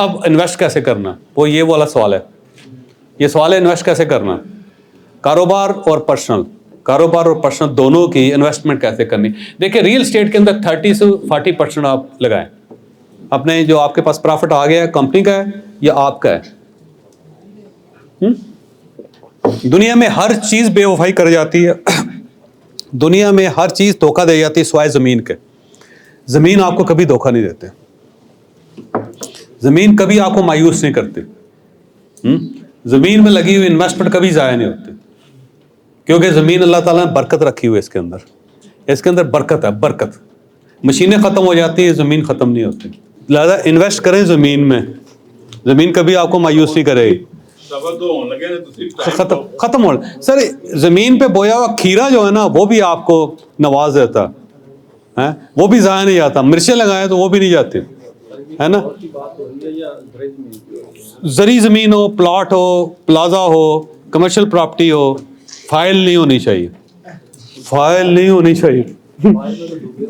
अब इन्वेस्ट कैसे करना, वो ये वाला सवाल है। ये सवाल है इन्वेस्ट कैसे करना। कारोबार और पर्सनल दोनों की इन्वेस्टमेंट कैसे करनी। देखिए रियल एस्टेट के अंदर 30 से 40% आप लगाएं। अपने जो आपके पास प्रॉफिट आ गया है, कंपनी का है या आपका है। दुनिया में हर चीज बेवफाई कर जाती है दुनिया में हर चीज धोखा दे जाती है सिवाय जमीन के। जमीन आपको कभी धोखा नहीं देते, जमीन कभी आपको मायूस नहीं करती। जमीन में लगी हुई इन्वेस्टमेंट कभी जाया नहीं होती, क्योंकि जमीन अल्लाह ताला ने बरकत रखी हुई है इसके अंदर बरकत है, बरकत। मशीनें खत्म हो जाती है, जमीन खत्म नहीं होती। लिहाजा इन्वेस्ट करें जमीन में, जमीन कभी आपको मायूस नहीं करेगी। खत्म हो सर, जमीन पे बोया हुआ खीरा जो है ना वो भी आपको नवाज देता है, वो भी जाया नहीं जाता। मिर्चें लगाए तो वो भी नहीं जाती, है ना। जरी जमीन हो, प्लॉट हो, प्लाजा हो, कमर्शियल प्रॉपर्टी हो, फाइल नहीं होनी चाहिए, फाइल नहीं होनी चाहिए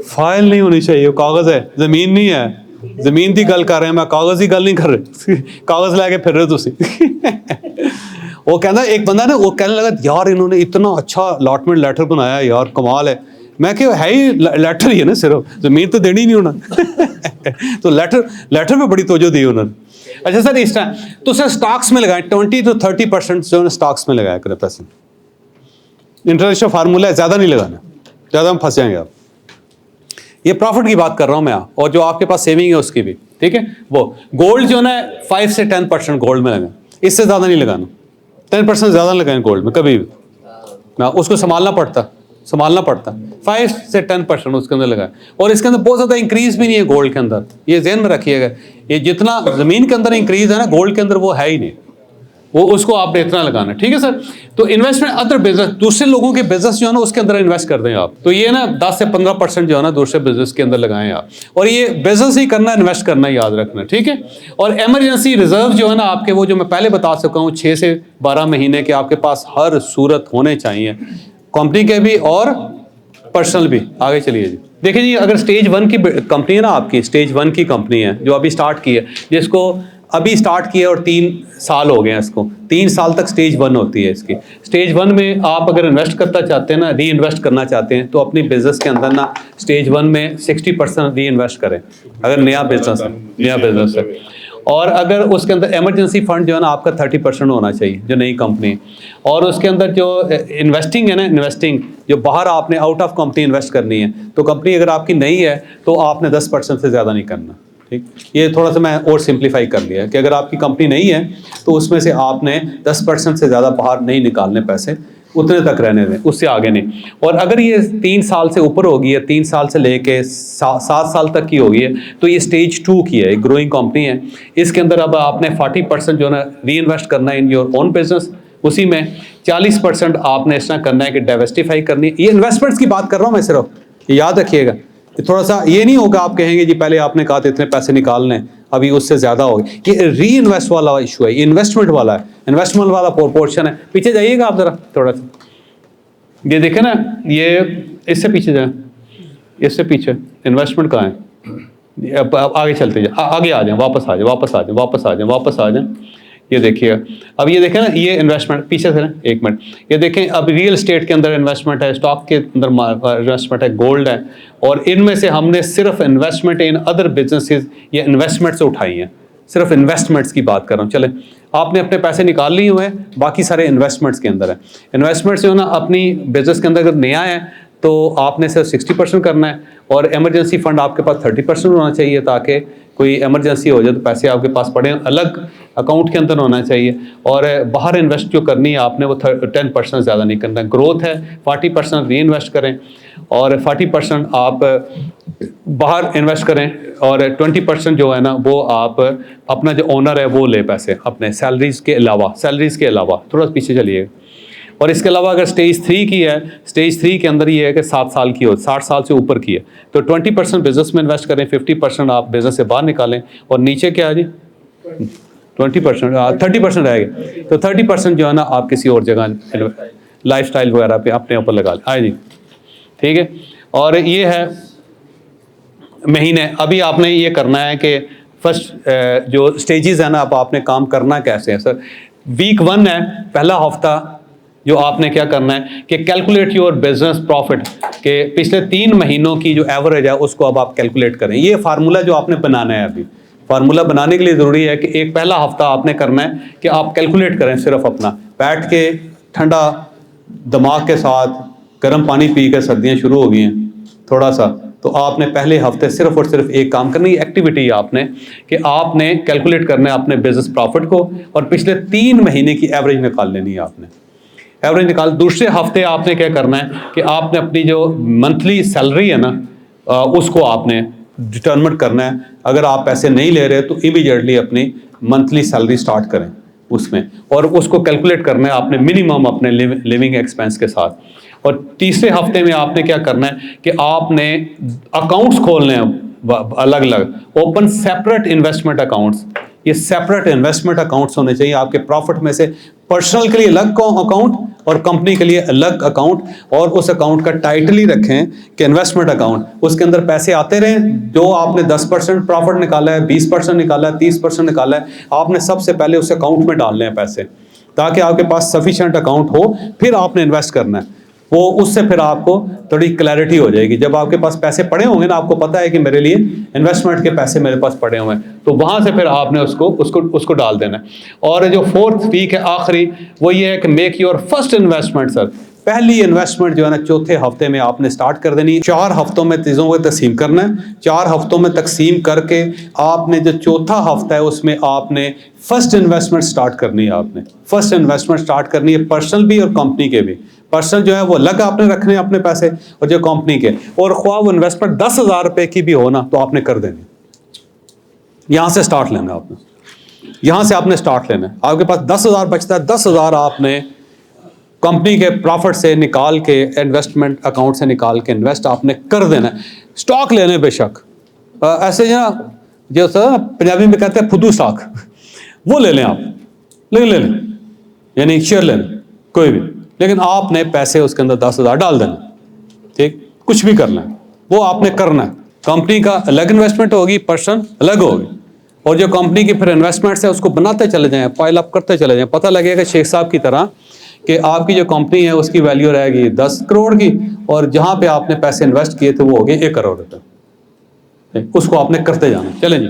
फाइल नहीं होनी चाहिए। वो कागज है, जमीन नहीं है। जमीन की गल कर रहे हैं, मैं कागज की गल नहीं कर रहे कागज लैके फिर रहे तुसी वो कहना, एक बंदा ने वो कहने लगा यार इन्होंने इतना अच्छा अलॉटमेंट लेटर बनाया यार, कमाल है। मैं क्या है ही लेटर ही है ना, सिर्फ जमीन तो देनी नहीं होना तो लेटर पे बड़ी तवज्जो दी उन्होंने। अच्छा सर, इस टाइम तो सर स्टॉक्स में लगाएं 20 to 30% जो है स्टॉक्स में लगाया करें पैसे। इंटरनेशनल फार्मूला है, ज्यादा नहीं लगाना, ज्यादा हम फंस जाएंगे आप। ये प्रॉफिट की बात कर रहा हूं मैं, और जो आपके पास सेविंग है उसकी भी, ठीक है। वो गोल्ड जो है 5 से 10% गोल्ड में लगाएं, इससे ज्यादा नहीं लगाना। 10% ज्यादा लगाएं गोल्ड में कभी भी ना, उसको संभालना पड़ता 5 से 10% उसके अंदर लगाएं। और इसके अंदर बहुत ज्यादा इंक्रीज भी नहीं है गोल्ड के अंदर, ये ध्यान में रखिएगा। ये जितना जमीन के अंदर इंक्रीज है ना, गोल्ड के अंदर वो है ही नहीं, वो उसको आपने इतना लगाना, ठीक है सर। तो इन्वेस्टमेंट अदर बिजनेस, दूसरे लोगों के बिजनेस जो है ना उसके अंदर इन्वेस्ट कर दें आप। तो ये ना 10 से 15% जो है ना दूसरे बिजनेस के अंदर लगाएं आप। और ये बिजनेस ही करना, इन्वेस्ट करना, याद रखना, ठीक है। और इमरजेंसी रिजर्व जो है ना आपके, वो जो मैं पहले बता चुका हूँ 6 से 12 महीने के आपके पास हर सूरत होने चाहिए, कंपनी के भी और पर्सनल भी। आगे चलिए जी। देखिए जी, अगर स्टेज 1 की कंपनी है ना आपकी, स्टेज 1 की कंपनी है जो अभी स्टार्ट की है, जिसको अभी स्टार्ट किया और 3 साल हो गए हैं इसको, 3 साल तक स्टेज 1 होती है इसकी। स्टेज 1 में आप अगर इन्वेस्ट करना चाहते हैं ना, री इन्वेस्ट करना चाहते हैं, तो अपनी बिजनेस के अंदर ना स्टेज 1 में 60% री इन्वेस्ट करें अगर नया बिजनेस है। और अगर उसके अंदर इमरजेंसी फंड जो है ना आपका 30% होना चाहिए, जो नई कंपनी। और उसके अंदर जो इन्वेस्टिंग है ना, इन्वेस्टिंग जो बाहर आपने आउट ऑफ कंपनी इन्वेस्ट करनी है, तो कंपनी अगर आपकी नई है तो आपने 10% से ज़्यादा नहीं करना, ठीक। ये थोड़ा सा मैं और सिंप्लीफाई कर लिया कि अगर आपकी कंपनी नहीं है तो उसमें से आपने 10% से ज़्यादा बाहर नहीं निकालने पैसे, उतने तक रहने दें, उससे आगे नहीं। और अगर ये 3 साल से ऊपर होगी है, 3 साल से लेके 7 साल तक की होगी है, तो ये स्टेज 2 की है, एक ग्रोइंग कंपनी है। इसके अंदर अब आपने 40% जो है ना री इन्वेस्ट करना है इन योर ओन बिजनेस, उसी में 40% आपने इस तरह करना है कि डाइवर्सिफाई करनी है। ये इन्वेस्टमेंट्स की बात कर रहा हूँ मैं सिर्फ, याद रखिएगा। थोड़ा सा ये नहीं होगा आप कहेंगे जी पहले आपने कहा था इतने पैसे निकालने, अभी उससे ज्यादा हो गए। ये री इन्वेस्ट वाला इशू है, इन्वेस्टमेंट वाला है, इन्वेस्टमेंट वाला पोर्शन है। पीछे जाइएगा आप जरा थोड़ा सा, ये देखे ना, ये इससे पीछे जाए, इससे पीछे इन्वेस्टमेंट कहाँ है। अब आगे चलते जाए, आगे आ जाए, वापस आ जाए। ये देखिए, अब ये देखें ना, ये इन्वेस्टमेंट पीछे से ना, एक मिनट, ये देखें अब रियल एस्टेट के अंदर इन्वेस्टमेंट है, स्टॉक के अंदर इन्वेस्टमेंट है, गोल्ड है, और इनमें से हमने सिर्फ इन्वेस्टमेंट इन अदर बिजनेसेस या इन्वेस्टमेंट से उठाई हैं। सिर्फ इन्वेस्टमेंट्स की बात कर रहा हूँ। चले, आपने अपने पैसे निकाल लिए हुए हैं, बाकी सारे इन्वेस्टमेंट्स के अंदर है। इन्वेस्टमेंट्स जो ना अपनी बिजनेस के अंदर अगर नया है तो आपने सिर्फ 60% करना है, और इमरजेंसी फंड आपके पास 30% होना चाहिए, ताकि कोई इमरजेंसी हो जाए तो पैसे आपके पास पड़े, अलग अकाउंट के अंदर होना चाहिए। और बाहर इन्वेस्ट जो करनी है आपने वो 10% ज़्यादा नहीं करना। ग्रोथ है 40% री इन्वेस्ट करें, और 40% आप बाहर इन्वेस्ट करें, और 20% जो है ना वो आप अपना जो ओनर है वो ले पैसे अपने सैलरीज़ के अलावा। थोड़ा पीछे चलिएगा। और इसके अलावा अगर स्टेज 3 की है, स्टेज 3 के अंदर ये है कि 7 साल की हो, 60 साल से ऊपर की है, तो 20% बिजनेस में इन्वेस्ट करें, 50% आप बिजनेस से बाहर निकालें, और नीचे क्या है जी 20% 30% रहेगा, तो 30% जो है ना आप किसी और जगह लाइफस्टाइल वगैरह पे अपने ऊपर लगा लें। आए जी, ठीक है। और ये है महीने, अभी आपने ये करना है कि फर्स्ट जो स्टेजेस है ना, अब आपने काम करना कैसे है सर। वीक 1 है, पहला हफ्ता जो आपने क्या करना है कि कैलकुलेट योर बिजनेस प्रॉफिट, के पिछले 3 महीनों की जो एवरेज है उसको अब आप कैलकुलेट करें। ये फार्मूला जो आपने बनाना है, अभी फार्मूला बनाने के लिए ज़रूरी है कि एक पहला हफ्ता आपने करना है कि आप कैलकुलेट करें, सिर्फ अपना बैठ के ठंडा दिमाग के साथ गर्म पानी पी के, सर्दियाँ शुरू हो गई हैं थोड़ा सा, तो आपने पहले हफ्ते सिर्फ और सिर्फ एक काम करनी, एक्टिविटी आपने कि आपने कैलकुलेट करना है अपने बिजनेस प्रॉफिट को और पिछले 3 महीने की एवरेज निकाल लेनी है आपने, एवरेज निकाल। दूसरे हफ्ते आपने क्या करना है कि आपने अपनी जो मंथली सैलरी है ना, उसको आपने डिटरमिन करना है। अगर आप पैसे नहीं ले रहे तो इमीडिएटली अपनी मंथली सैलरी स्टार्ट करें उसमें, और उसको कैलकुलेट करना है आपने मिनिमम अपने लिविंग एक्सपेंस के साथ। और तीसरे हफ्ते में आपने क्या करना है कि आपने अकाउंट्स खोलने हैं अलग अलग, ओपन सेपरेट इन्वेस्टमेंट अकाउंट्स। ये सेपरेट इन्वेस्टमेंट अकाउंट्स होने चाहिए आपके प्रॉफिट में से, पर्सनल के लिए अलग अकाउंट और कंपनी के लिए अलग अकाउंट, और उस अकाउंट का टाइटल ही रखें कि इन्वेस्टमेंट अकाउंट। उसके अंदर पैसे आते रहें, जो आपने 10% प्रॉफिट निकाला है, 20% निकाला है, 30% निकाला है, आपने सबसे पहले उस अकाउंट में डालने हैं पैसे, ताकि आपके पास सफिशिएंट अकाउंट हो। फिर आपने इन्वेस्ट करना है, वो उससे फिर आपको थोड़ी क्लैरिटी हो जाएगी। जब आपके पास पैसे पड़े होंगे ना, आपको पता है कि मेरे लिए इन्वेस्टमेंट के पैसे मेरे पास पड़े हुए हैं, तो वहां से फिर आपने उसको डाल देना है। और जो 4th वीक है आखिरी, वो ये है कि make your first investment sir. पहली इन्वेस्टमेंट जो है ना, चौथे हफ्ते में आपने स्टार्ट कर देनी। 4 हफ्तों में चीज़ों को तकसीम करना है, 4 हफ्तों में तकसीम करके आपने जो चौथा हफ्ता है उसमें आपने फर्स्ट इन्वेस्टमेंट स्टार्ट करनी है। आपने फर्स्ट इन्वेस्टमेंट स्टार्ट करनी है, पर्सनल भी और कंपनी के भी। पर्सनल जो है वो अलग आपने रखने हैं अपने पैसे, और जो कंपनी के, और ख्वाह वो इन्वेस्टमेंट 10,000 रुपए की भी हो ना, तो आपने कर देनी। यहां से स्टार्ट लेना आपने, यहां से आपने स्टार्ट लेना है। आपके पास 10,000 बचता है, 10,000 आपने कंपनी के प्रॉफिट से निकाल के, इन्वेस्टमेंट अकाउंट से निकाल के इन्वेस्ट आपने कर देना है। स्टॉक लेने बेशक ऐसे जो सर पंजाबी में कहते हैं फुदू स्टॉक, वो ले लें आप, लेकिन ले लें, यानी शेयर ले लें कोई भी, लेकिन आपने पैसे उसके अंदर 10,000 डाल देना, ठीक। कुछ भी करना है वो आपने करना है। कंपनी का अलग इन्वेस्टमेंट होगी, पर्सन अलग होगी, और जो कंपनी की फिर इन्वेस्टमेंट्स है उसको बनाते चले जाएं, पाइल अप करते चले जाएं। पता लगेगा शेख साहब की तरह कि आपकी जो कंपनी है उसकी वैल्यू रहेगी 10 करोड़ की, और जहां पे आपने पैसे इन्वेस्ट किए थे वो हो गए 1 करोड़ रुपए। उसको आपने करते जाना। चलें जी।